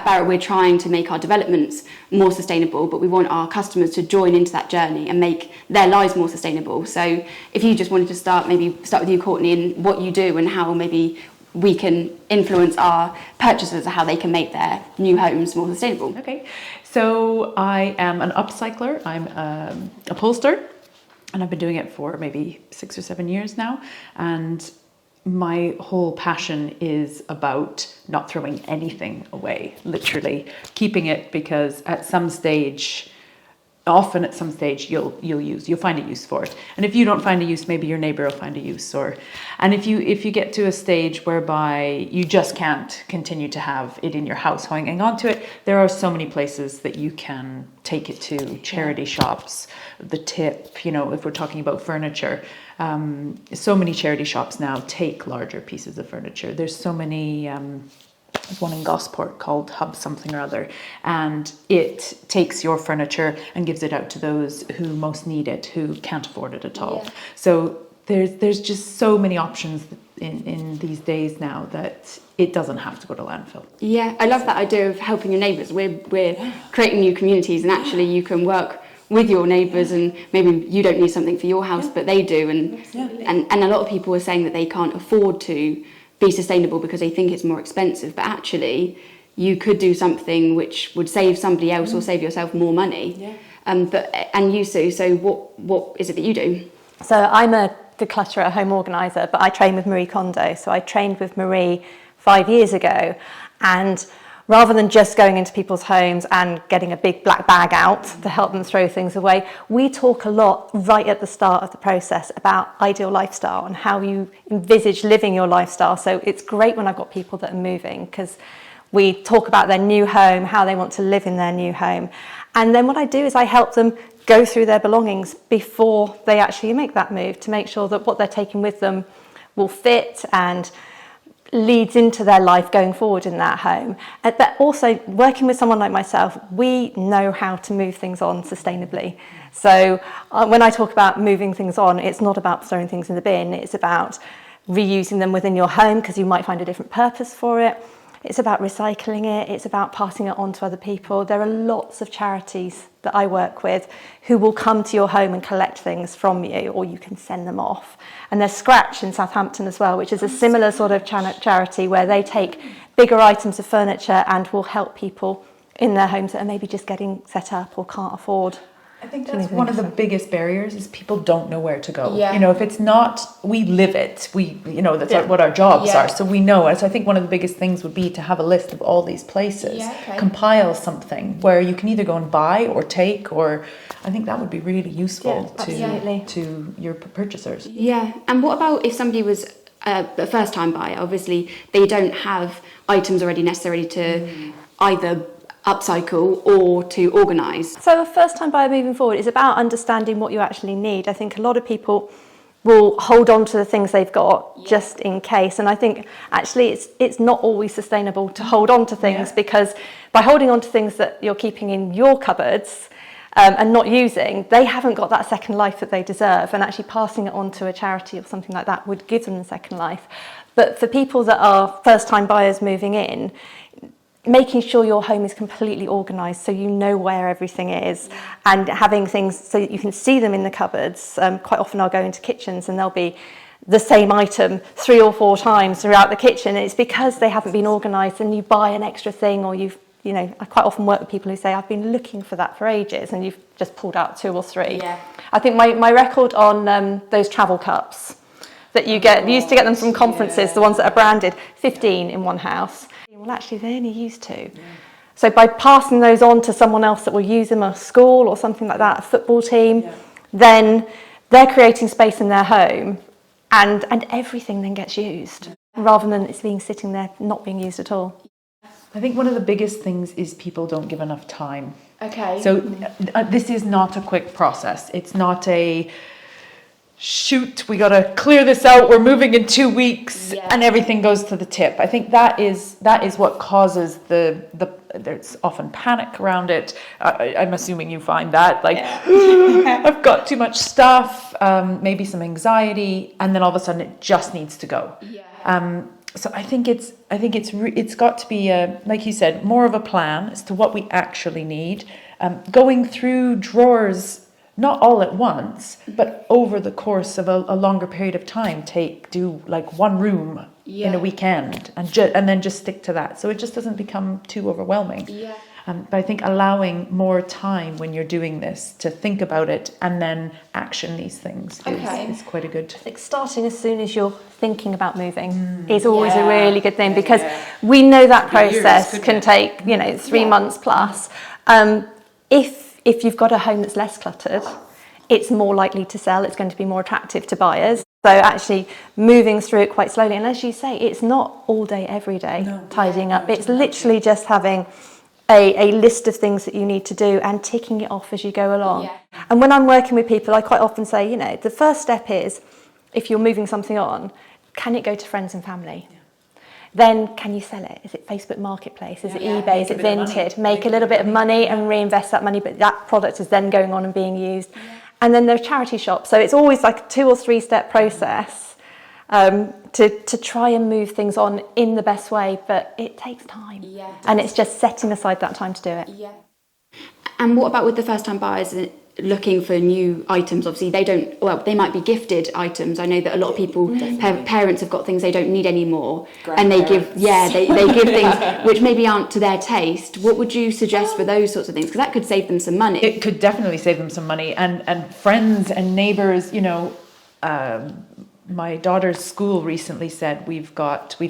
Barrett, we're trying to make our developments more sustainable, but we want our customers to join into that journey and make their lives more sustainable. So if you just wanted to start with you, Courtney, and what you do and how maybe we can influence our purchasers, how they can make their new homes more sustainable. Okay, so I am an upcycler. I'm an upholster, and I've been doing it for maybe 6 or 7 years now. And my whole passion is about not throwing anything away, literally keeping it, because often at some stage you'll find a use for it. And if you don't find a use, maybe your neighbor will find a use. And if you get to a stage whereby you just can't continue to have it in your house hanging onto it, there are so many places that you can take it to. Charity shops, the tip, if we're talking about furniture, so many charity shops now take larger pieces of furniture. There's so many, there's one in Gosport called Hub something or other, and it takes your furniture and gives it out to those who most need it, who can't afford it at all. Yeah. So there's just so many options in these days now that it doesn't have to go to landfill. Yeah, I love that idea of helping your neighbours. We're creating new communities, and actually you can work with your neighbours, and maybe you don't need something for your house, but they do, and a lot of people are saying that they can't afford to be sustainable because they think it's more expensive, but actually you could do something which would save somebody else or save yourself more money. And you, Sue, so what is it that you do? So I'm a declutterer, home organiser, but I train with Marie Kondo. So I trained with Marie 5 years ago, and rather than just going into people's homes and getting a big black bag out to help them throw things away, we talk a lot right at the start of the process about ideal lifestyle and how you envisage living your lifestyle. So it's great when I've got people that are moving, because we talk about their new home, how they want to live in their new home. And then what I do is I help them go through their belongings before they actually make that move, to make sure that what they're taking with them will fit and leads into their life going forward in that home. But also working with someone like myself, we know how to move things on sustainably. So when I talk about moving things on, it's not about throwing things in the bin, it's about reusing them within your home because you might find a different purpose for it. It's about recycling it, it's about passing it on to other people. There are lots of charities that I work with who will come to your home and collect things from you, or you can send them off. And there's Scratch in Southampton as well, which is a similar sort of charity where they take bigger items of furniture and will help people in their homes that are maybe just getting set up or can't afford. I think that's one of the biggest barriers, is people don't know where to go. Yeah. If it's not, we live it. That's what our jobs are. So we know it. So I think one of the biggest things would be to have a list of all these places, compile something where you can either go and buy or take, or I think that would be really useful to your purchasers. Yeah. And what about if somebody was a first-time buyer? Obviously, they don't have items already necessary to either upcycle or to organise. So a first-time buyer moving forward is about understanding what you actually need. I think a lot of people will hold on to the things they've got just in case, and I think actually it's not always sustainable to hold on to things, because by holding on to things that you're keeping in your cupboards and not using, they haven't got that second life that they deserve, and actually passing it on to a charity or something like that would give them the second life. But for people that are first-time buyers moving in, making sure your home is completely organised so you know where everything is, and having things so that you can see them in the cupboards. Quite often I'll go into kitchens and there'll be the same item 3 or 4 times throughout the kitchen. It's because they haven't been organised, and you buy an extra thing, or I quite often work with people who say, I've been looking for that for ages, and you've just pulled out 2 or 3. Yeah. I think my record on those travel cups that you used to get them from conferences, the ones that are branded, 15 in one house. Well, actually, they only used 2. Yeah. So by passing those on to someone else that will use them at a school or something like that, a football team, then they're creating space in their home, and everything then gets used, rather than it's sitting there not being used at all. I think one of the biggest things is people don't give enough time. Okay. So this is not a quick process. It's not a shoot, we got to clear this out, we're moving in 2 weeks, and everything goes to the tip. I think that is what causes there's often panic around it. I'm assuming you find that, I've got too much stuff, maybe some anxiety, and then all of a sudden it just needs to go. So I think it's got to be like you said, more of a plan as to what we actually need. Going through drawers, not all at once, but over the course of a longer period of time. Do like one room in a weekend, and then just stick to that, so it just doesn't become too overwhelming. But I think allowing more time when you're doing this to think about it and then action these things is quite a good. I think starting as soon as you're thinking about moving is always a really good thing, because we know that process can take 3 months plus. If you've got a home that's less cluttered, it's more likely to sell. It's going to be more attractive to buyers. So actually moving through it quite slowly, and as you say, it's not all day every day tidying up. It's literally just having a list of things that you need to do and ticking it off as you go along. And when I'm working with people, I quite often say, the first step is, if you're moving something on, can it go to friends and family? Then can you sell it? Is it Facebook Marketplace? Is it eBay? Is it Vinted? Make a little bit of money and reinvest that money, but that product is then going on and being used. And then there are charity shops. So it's always like a 2 or 3 step process to try and move things on in the best way, but it takes time. And it's just setting aside that time to do it. And what about with the first time buyers looking for new items? Obviously they might be gifted items. I know that a lot of people, parents have got things they don't need anymore, and they give they give things which maybe aren't to their taste. What would you suggest for those sorts of things? Because that could save them some money. It could definitely save them some money, and friends and neighbours, my daughter's school recently said we've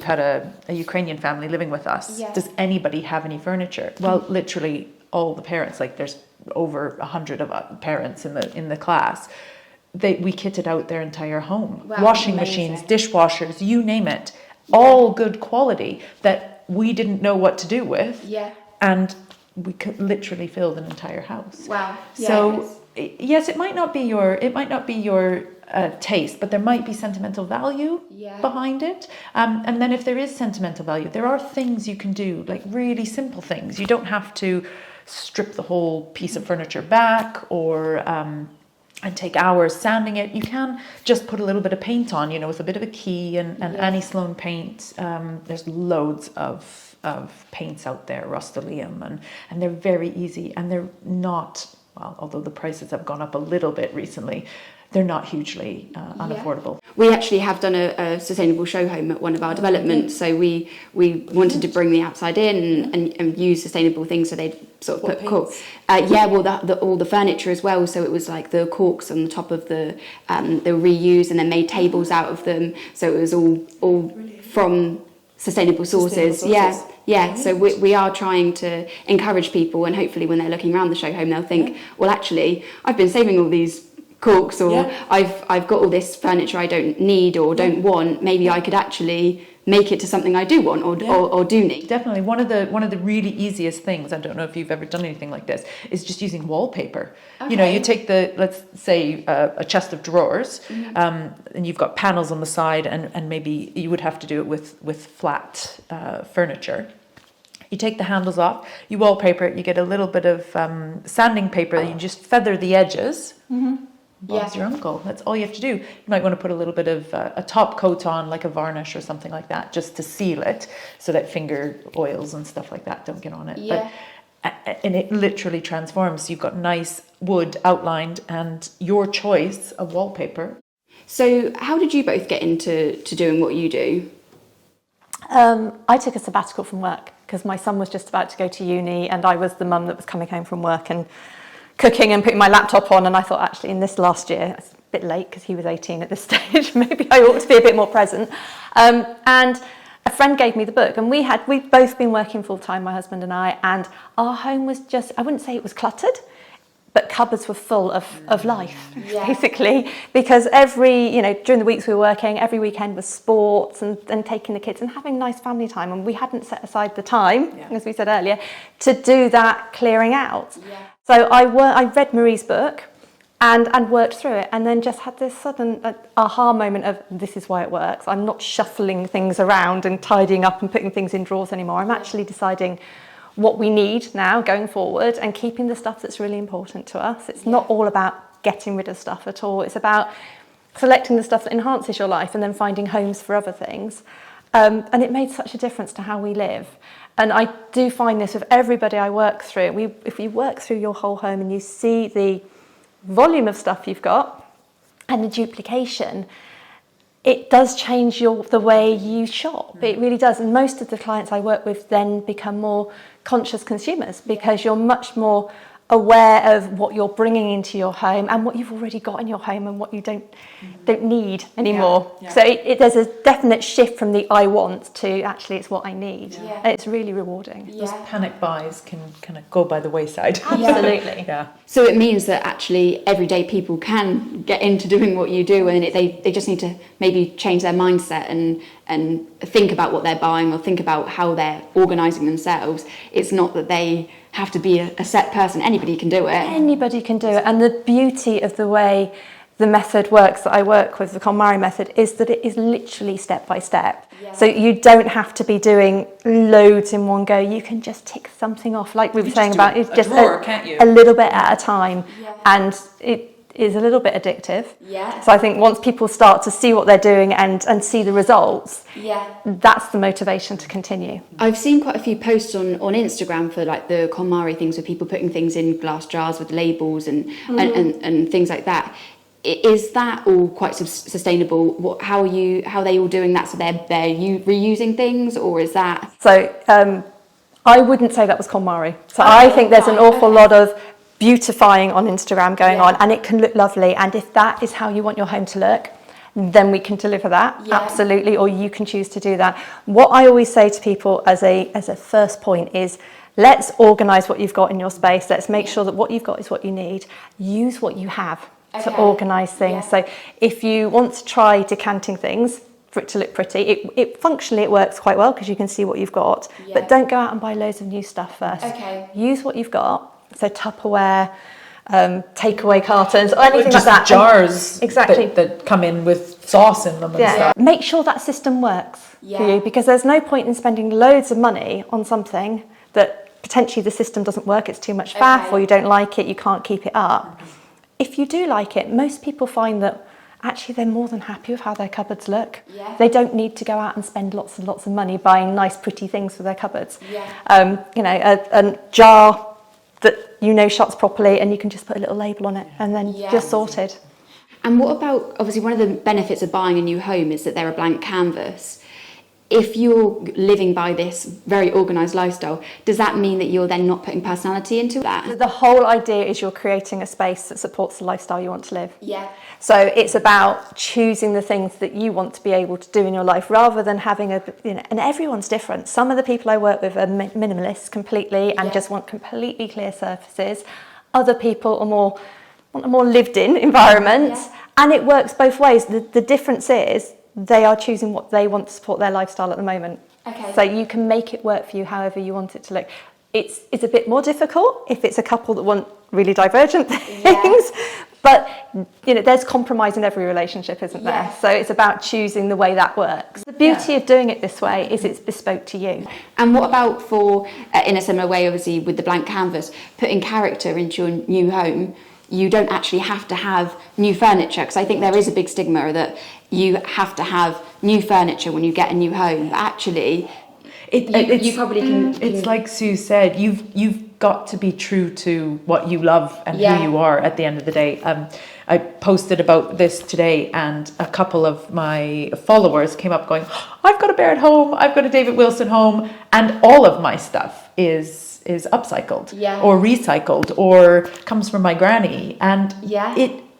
had a Ukrainian family living with us. Does anybody have any furniture? Well, literally all the parents, like there's over 100 of parents in the class. We kitted out their entire home. Washing machines, dishwashers, you name it, all good quality that we didn't know what to do with. And we could literally filled an entire house. So yes, it might not be your taste, but there might be sentimental value behind it. And then if there is sentimental value, there are things you can do, like really simple things. You don't have to strip the whole piece of furniture back or and take hours sanding it. You can just put a little bit of paint on, with a bit of a key and Annie Sloan paint. There's loads of paints out there, Rust-Oleum, and they're very easy, and they're not, although the prices have gone up a little bit recently, they're not hugely unaffordable. We actually have done a sustainable show home at one of our developments, so we wanted to bring the outside in and use sustainable things, so they'd sort of all the furniture as well, so it was like the corks on the top of the reused, and then made tables out of them, so it was all from sustainable sources. So we are trying to encourage people, and hopefully when they're looking around the show home they'll think, well actually I've been saving all these corks, or I've got all this furniture I don't need or don't want, maybe I could actually make it to something I do want or do need. Definitely. One of the really easiest things, I don't know if you've ever done anything like this, is just using wallpaper. You take let's say a chest of drawers, and you've got panels on the side, and maybe you would have to do it with flat furniture. You take the handles off, you wallpaper it, you get a little bit of sanding paper, and you just feather the edges. Bob's your uncle. That's all you have to do. You might want to put a little bit of a top coat on, like a varnish or something like that, just to seal it, so that finger oils and stuff like that don't get on it. And it literally transforms. You've got nice wood outlined and your choice of wallpaper. So how did you both get into doing what you do? I took a sabbatical from work because my son was just about to go to uni, and I was the mum that was coming home from work and cooking and putting my laptop on, and I thought actually in this last year, it's a bit late because he was 18 at this stage, maybe I ought to be a bit more present. And a friend gave me the book, and we'd both been working full time, my husband and I, and our home was just, I wouldn't say it was cluttered, but cupboards were full of life, basically, because during the weeks we were working, every weekend was sports and taking the kids and having nice family time, and we hadn't set aside the time, as we said earlier, to do that clearing out. So I read Marie's book and worked through it, and then just had this sudden aha moment of, this is why it works. I'm not shuffling things around and tidying up and putting things in drawers anymore. I'm actually deciding what we need now going forward and keeping the stuff that's really important to us. It's not all about getting rid of stuff at all. It's about selecting the stuff that enhances your life and then finding homes for other things. And it made such a difference to how we live. And I do find this with everybody I work through. If you work through your whole home and you see the volume of stuff you've got and the duplication, it does change the way you shop. It really does. And most of the clients I work with then become more conscious consumers, because you're much more aware of what you're bringing into your home and what you've already got in your home and what you don't need anymore. Yeah. So there's a definite shift from the I want to actually it's what I need. Yeah. And it's really rewarding. Those panic buys can kind of go by the wayside. Absolutely. Yeah. So it means that actually everyday people can get into doing what you do, and they just need to maybe change their mindset and think about what they're buying, or think about how they're organising themselves. It's not that they have to be a set person. Anybody can do it. Anybody can do it. And the beauty of the way the method works that I work with, the KonMari method, is that it is literally step by step. Yeah. So you don't have to be doing loads in one go. You can just tick something off, like we were saying about it's just a little bit at a time. Yeah. And it is a little bit addictive. Yeah. So I think once people start to see what they're doing and see the results, that's the motivation to continue. I've seen quite a few posts on Instagram for like the KonMari things, with people putting things in glass jars with labels and things like that. Is that all quite sustainable? How are they all doing that? So they're reusing things, or is that? So I wouldn't say that was KonMari. So I think there's an awful lot of beautifying on Instagram going on, and it can look lovely. And if that is how you want your home to look, then we can deliver that, absolutely, or you can choose to do that. What I always say to people as a first point is, let's organise what you've got in your space. Let's make sure that what you've got is what you need. Use what you have to organise things. So if you want to try decanting things for it to look pretty, it functionally it works quite well because you can see what you've got, but don't go out and buy loads of new stuff first. Use what you've got. So Tupperware, takeaway cartons, or anything just like that. Jars exactly that come in with sauce in them and stuff. Make sure that system works for you, because there's no point in spending loads of money on something that potentially the system doesn't work, it's too much faff, or you don't like it, you can't keep it up. If you do like it, most people find that actually they're more than happy with how their cupboards look. They don't need to go out and spend lots and lots of money buying nice pretty things for their cupboards. A jar that shuts properly, and you can just put a little label on it, and then just sorted. And what about, obviously one of the benefits of buying a new home is that they're a blank canvas. If you're living by this very organised lifestyle, does that mean that you're then not putting personality into that? The whole idea is you're creating a space that supports the lifestyle you want to live. So it's about choosing the things that you want to be able to do in your life, rather than having and everyone's different. Some of the people I work with are minimalists completely and just want completely clear surfaces. Other people want a more lived in environment, and it works both ways. The difference is they are choosing what they want to support their lifestyle at the moment. So you can make it work for you however you want it to look. It's a bit more difficult if it's a couple that want really divergent things, but there's compromise in every relationship, isn't there? So it's about choosing the way that works. The beauty of doing it this way is it's bespoke to you. And what about for, in a similar way, obviously with the blank canvas, putting character into your new home? You don't actually have to have new furniture, because I think there is a big stigma that you have to have new furniture when you get a new home. But actually, you probably can. It's like Sue said, you've got to be true to what you love and who you are at the end of the day. I posted about this today, and a couple of my followers came up going, I've got a Barrett home, I've got a David Wilson home, and all of my stuff is upcycled or recycled or comes from my granny, and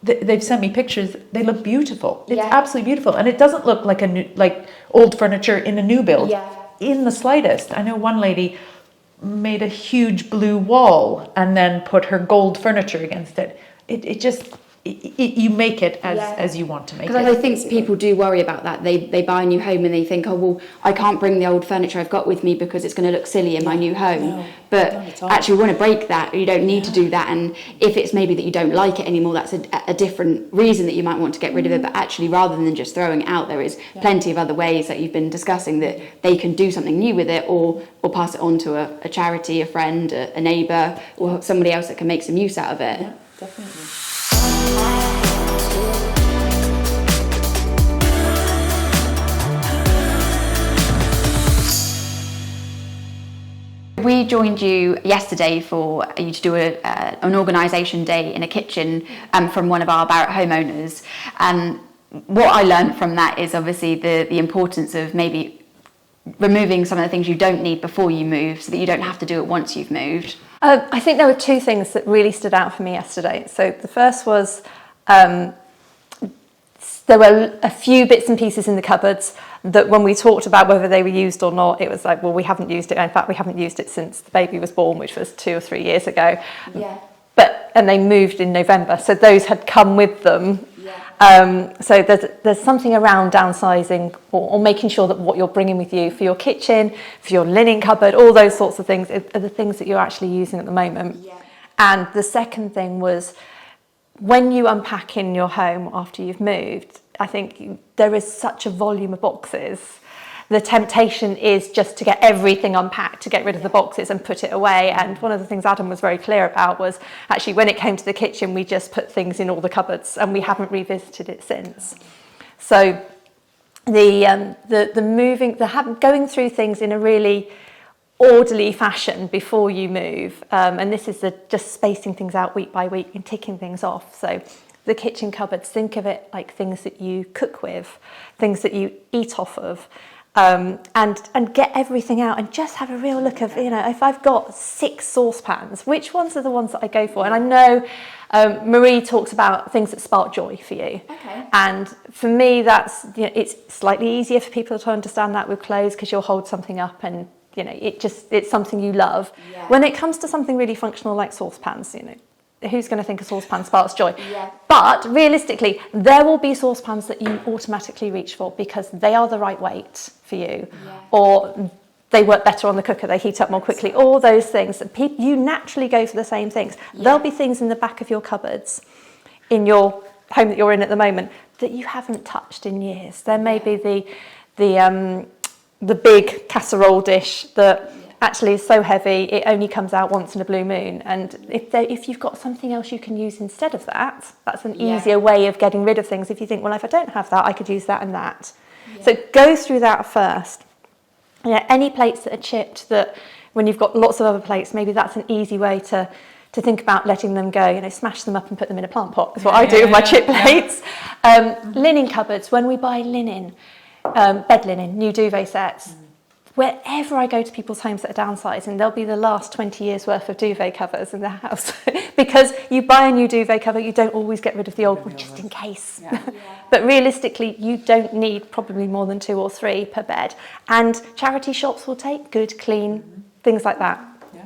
they've sent me pictures. They look beautiful. It's absolutely beautiful, and it doesn't look like old furniture in a new build in the slightest. I know one lady made a huge blue wall and then put her gold furniture against it. You make it as you want to make it. Because I think people do worry about that. They buy a new home and they think, oh, well, I can't bring the old furniture I've got with me because it's going to look silly in my new home. But actually we want to break that. You don't need to do that. And if it's maybe that you don't like it anymore, that's a different reason that you might want to get rid of it. But actually, rather than just throwing it out, there is plenty of other ways that you've been discussing that they can do something new with it, or pass it on to a charity, a friend, a neighbour, or somebody else that can make some use out of it. Yeah, definitely. We joined you yesterday for you to do an organisation day in a kitchen from one of our Barrett homeowners. What I learned from that is obviously the importance of maybe removing some of the things you don't need before you move so that you don't have to do it once you've moved. I think there were two things that really stood out for me yesterday. So the first was there were a few bits and pieces in the cupboards that when we talked about whether they were used or not, it was like, well, we haven't used it. In fact, we haven't used it since the baby was born, which was 2 or 3 years ago. Yeah. And they moved in November, so those had come with them. Yeah. So there's something around downsizing or making sure that what you're bringing with you for your kitchen, for your linen cupboard, all those sorts of things are the things that you're actually using at the moment. Yeah. And the second thing was when you unpack in your home after you've moved, I think there is such a volume of boxes. The temptation is just to get everything unpacked, to get rid of the boxes and put it away. And one of the things Adam was very clear about was actually when it came to the kitchen, we just put things in all the cupboards and we haven't revisited it since. So going through things in a really orderly fashion before you move, and this is just spacing things out week by week and ticking things off. So the kitchen cupboards, think of it like things that you cook with, things that you eat off of. And get everything out and just have a real look of, if I've got 6 saucepans, which ones are the ones that I go for? And I know Marie talks about things that spark joy for you. Okay. And for me, that's, it's slightly easier for people to understand that with clothes because you'll hold something up and, it's something you love. Yeah. When it comes to something really functional like saucepans, who's going to think a saucepan sparks joy? Yeah. But realistically, there will be saucepans that you automatically reach for because they are the right weight for you, or they work better on the cooker, they heat up more quickly, all those things. You naturally go for the same things. Yeah. There'll be things in the back of your cupboards in your home that you're in at the moment that you haven't touched in years. There may be the big casserole dish that actually is so heavy it only comes out once in a blue moon, and if you've got something else you can use instead of that, that's an easier way of getting rid of things. If you think, well, if I don't have that, I could use that and that. So go through that first. Any plates that are chipped, that when you've got lots of other plates, maybe that's an easy way to think about letting them go. Smash them up and put them in a plant pot is what I do with my chip plates. Linen cupboards, when we buy linen, bed linen, new duvet sets, wherever I go to people's homes that are downsizing, there'll be the last 20 years worth of duvet covers in the house. Because you buy a new duvet cover, you don't always get rid of the old one, just in case. Yeah. But realistically, you don't need probably more than 2 or 3 per bed. And charity shops will take good, clean, things like that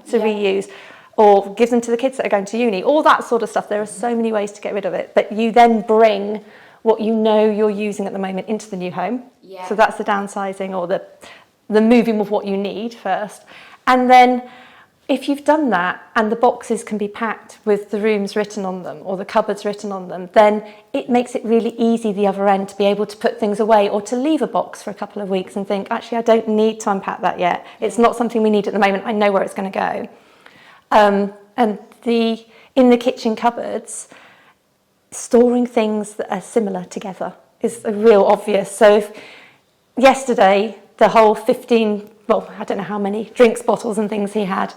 to reuse. Or give them to the kids that are going to uni, all that sort of stuff. There are so many ways to get rid of it. But you then bring what you know you're using at the moment into the new home. Yeah. So that's the downsizing or the moving with what you need first. And then if you've done that and the boxes can be packed with the rooms written on them or the cupboards written on them, then it makes it really easy the other end to be able to put things away or to leave a box for a couple of weeks and think, actually, I don't need to unpack that yet. It's not something we need at the moment. I know where it's going to go. And in the kitchen cupboards, storing things that are similar together is a real obvious. So yesterday, the whole 15, I don't know how many drinks bottles and things he had,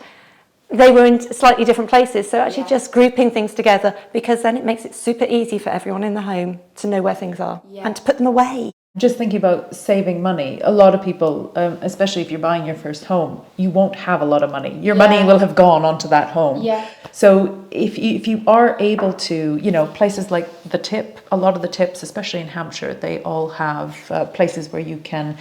they were in slightly different places. So actually just grouping things together, because then it makes it super easy for everyone in the home to know where things are and to put them away. Just thinking about saving money, a lot of people, especially if you're buying your first home, you won't have a lot of money. Your money will have gone onto that home. Yeah. So if you are able to, places like the Tip, a lot of the Tips, especially in Hampshire, they all have places where you can,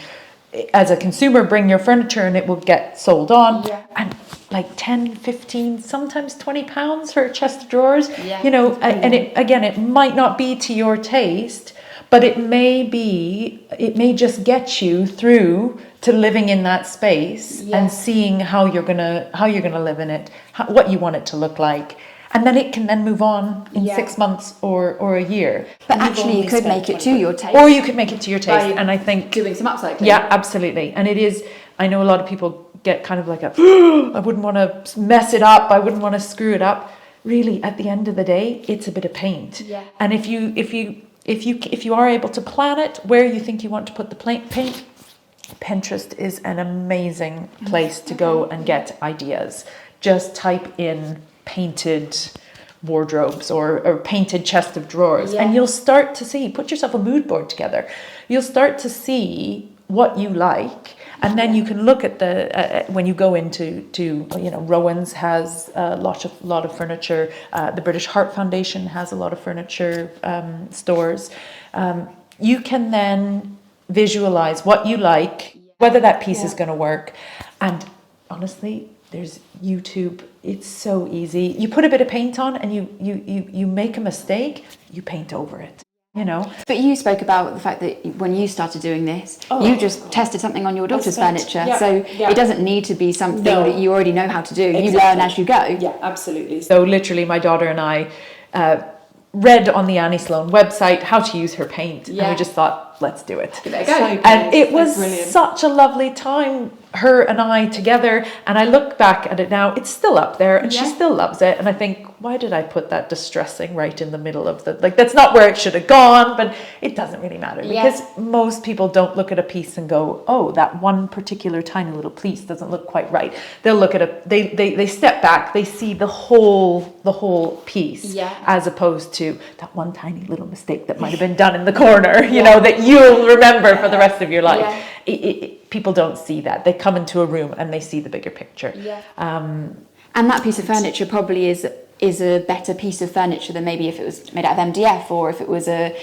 as a consumer, bring your furniture and it will get sold on. Yeah. And like 10, 15, sometimes £20 for a chest of drawers. Yeah. And it might not be to your taste, but it may just get you through to living in that space and seeing how you're gonna live in it, what you want it to look like, and then it can then move on in 6 months or a year. But actually, you could make it to your taste, or you could make it to your taste. And I think doing some upcycling. Yeah, absolutely. And it is. I know a lot of people get kind of like I wouldn't want to mess it up. I wouldn't want to screw it up. Really, at the end of the day, it's a bit of paint. Yeah. And if you are able to plan it where you think you want to put the paint, Pinterest is an amazing place to go and get ideas. Just type in painted wardrobes or painted chest of drawers, and you'll start to see, put yourself a mood board together. You'll start to see what you like, and then you can look at the when you go into Rowan's has a lot of furniture. The British Heart Foundation has a lot of furniture stores. You can then visualize what you like, whether that piece is going to work, and honestly, there's YouTube. It's so easy. You put a bit of paint on and you make a mistake, you paint over it, But you spoke about the fact that when you started doing this, you just tested something on your daughter's furniture. It doesn't need to be something that you already know how to do. Exactly. You learn as you go. Yeah, absolutely. So literally my daughter and I read on the Annie Sloan website how to use her paint, and we just thought, let's do it. Give it a go. And it was such a lovely time, her and I together, and I look back at it now, it's still up there, and she still loves it, and I think, why did I put that distressing right in the middle of that's not where it should have gone, but it doesn't really matter, because most people don't look at a piece and go, oh, that one particular tiny little piece doesn't look quite right. They'll look at they step back, they see the whole piece, as opposed to that one tiny little mistake that might have been done in the corner, that you'll remember for the rest of your life. People don't see that. They come into a room and they see the bigger picture. And that piece of furniture probably is a better piece of furniture than maybe if it was made out of MDF, or if it was a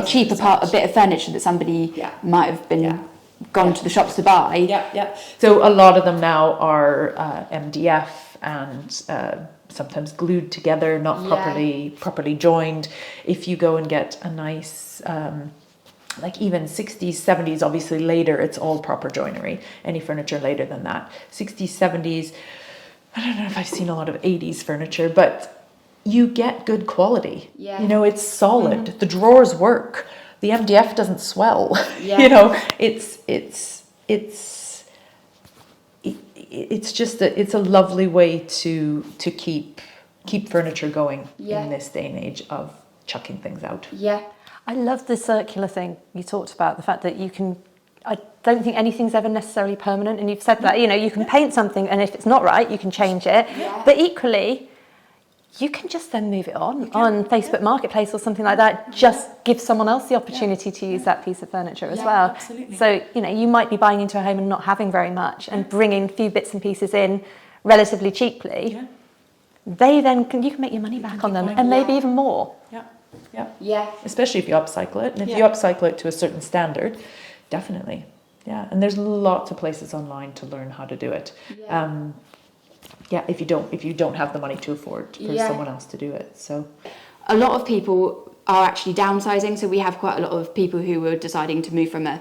cheaper bit of furniture that somebody might have been gone to the shops to buy. So a lot of them now are MDF and sometimes glued together, not properly joined. If you go and get a nice like even 60s, 70s, obviously later it's all proper joinery. Any furniture later than that, 60s, 70s, I don't know if I've seen a lot of 80s furniture, but you get good quality. It's solid. The drawers work. The MDF doesn't swell. It's just it's a lovely way to keep furniture going in this day and age of chucking things out. I love the circular thing you talked about, the fact that I don't think anything's ever necessarily permanent, and you've said that, you can paint something and if it's not right, you can change it. But equally, you can just then move it on Facebook Marketplace or something like that. Just give someone else the opportunity to use that piece of furniture as well. Absolutely. So, you might be buying into a home and not having very much, and bringing a few bits and pieces in relatively cheaply. They then you can make your money back on them, and maybe even more. Especially if you upcycle it, and if you upcycle it to a certain standard, definitely. And there's lots of places online to learn how to do it. If you don't have the money to afford for someone else to do it. So a lot of people are actually downsizing, so we have quite a lot of people who are deciding to move from a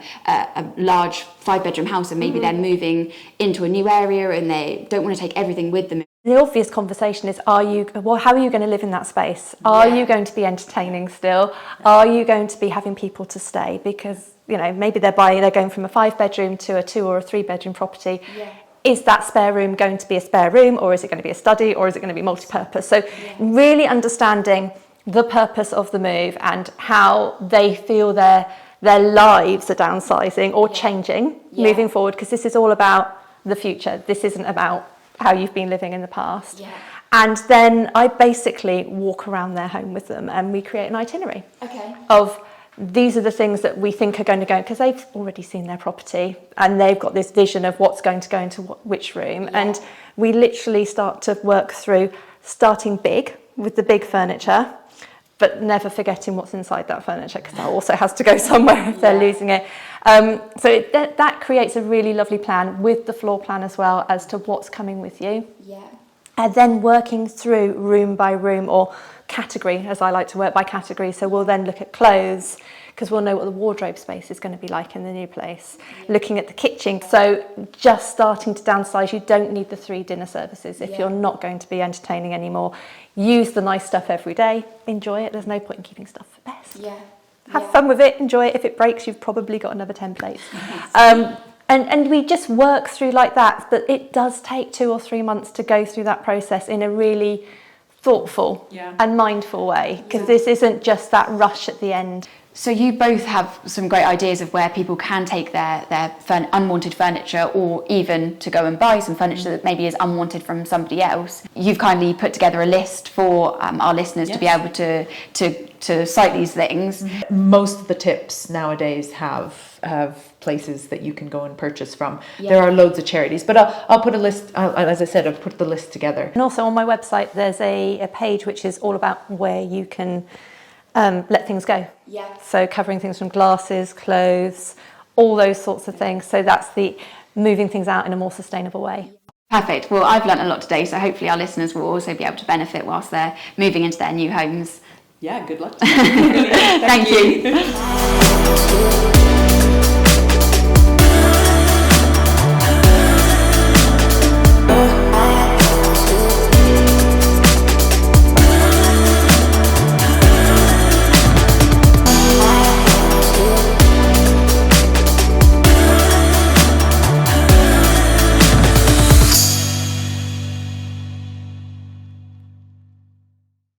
large 5-bedroom house, and maybe they're moving into a new area and they don't want to take everything with them. The obvious conversation is, how are you going to live in that space? Are you going to be entertaining still? Are you going to be having people to stay? Because, maybe they're going from a 5-bedroom to a 2 or a 3-bedroom property. Is that spare room going to be a spare room, or is it going to be a study, or is it going to be multi-purpose? So really understanding the purpose of the move and how they feel their lives are downsizing or changing moving forward, because this is all about the future. This isn't about how you've been living in the past. And then I basically walk around their home with them, and we create an itinerary of these are the things that we think are going to go, because they've already seen their property and they've got this vision of what's going to go into which room. And we literally start to work through starting big with the big furniture, but never forgetting what's inside that furniture, because that also has to go somewhere if they're losing it. So that creates a really lovely plan with the floor plan as well, as to what's coming with you. And then working through room by room, or category, as I like to work by category. So we'll then look at clothes, because we'll know what the wardrobe space is going to be like in the new place. Looking at the kitchen. So just starting to downsize. You don't need the 3 dinner services if you're not going to be entertaining anymore. Use the nice stuff every day. Enjoy it. There's no point in keeping stuff for best. Have fun with it. Enjoy it. If it breaks, you've probably got another 10 plates. And we just work through like that. But it does take 2 or 3 months to go through that process in a really thoughtful and mindful way, because this isn't just that rush at the end. So you both have some great ideas of where people can take their unwanted furniture, or even to go and buy some furniture that maybe is unwanted from somebody else. You've kindly put together a list for our listeners to be able to cite these things. Most of the tips nowadays have places that you can go and purchase from. There are loads of charities, but I'll put a list, as I said, I'll put the list together. And also on my website, there's a page which is all about where you can let things go. So covering things from glasses, clothes, all those sorts of things. So that's the moving things out in a more sustainable way. Perfect. Well, I've learnt a lot today, so hopefully our listeners will also be able to benefit whilst they're moving into their new homes. Yeah, good luck. Thank you.